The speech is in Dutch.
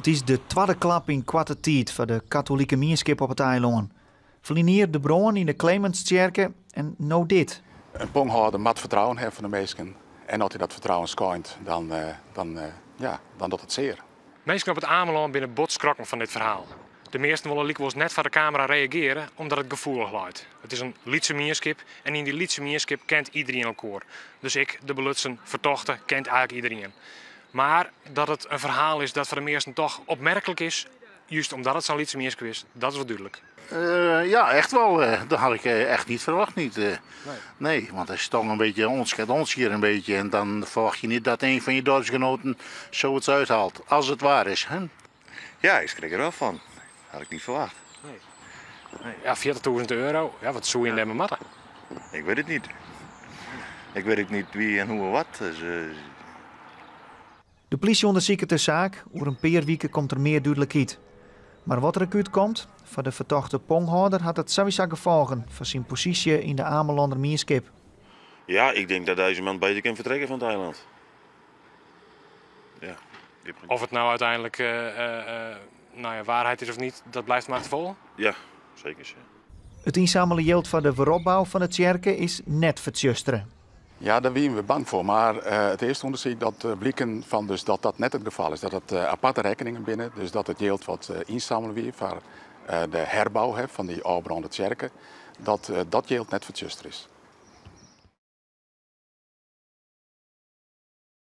Het is de tweede klap in kwarte tijd voor de katholieke gemeenschap op het eiland. Verlineer de bron in de Clementskerk en nou dit. Een ponghouder moet vertrouwen hebben van de mensen. En als hij dat vertrouwen schijnt, dan doet het zeer. Mensen op het Ameland binnen botskrokken van dit verhaal. De meesten willen likwijls net voor de camera reageren omdat het gevoelig luidt. Het is een Lietse mierskip en in die Lietse mierskip kent iedereen elkaar. Dus ik, de belutsen, vertochten, kent eigenlijk iedereen. Maar dat het een verhaal is dat voor de meesten toch opmerkelijk is, juist omdat het zo'n Lietse mierskip is, dat is wel duidelijk. Ja, echt wel. Dat had ik echt niet verwacht. Nee, want hij is toch een beetje ons hier een beetje. En dan verwacht je niet dat een van je dorpsgenoten zo iets uithaalt. Als het waar is. Hè? Ja, ik schrik er wel van. Had ik niet verwacht. Nee. Ja, €40.000. Ja, wat zou je in de matten? Ik weet het niet. Ik weet ook niet wie en hoe en wat. Dus, De politie onderzoekt de zaak. Over een paar weken komt er meer duidelijkheid. Maar wat er uitkomt, voor de verdachte ponghouder had het sowieso gevolgen voor zijn positie in de Amelander mierskip. Ja, ik denk dat deze man beter kan vertrekken van het eiland. Ja. Of het nou uiteindelijk waarheid is of niet, dat blijft maar te volgen. Ja, zeker. Ja. Het inzamelen geld voor de veropbouw van het kerken is net vertjusteren. Ja, daar waren we bang voor. Maar het eerste onderzoek dat blikken van dus dat net het geval is. Dat het aparte rekeningen binnen, dus dat het geld wat inzamelen weer voor de herbouw van die oude kerken, dat geld net vertjusterd is.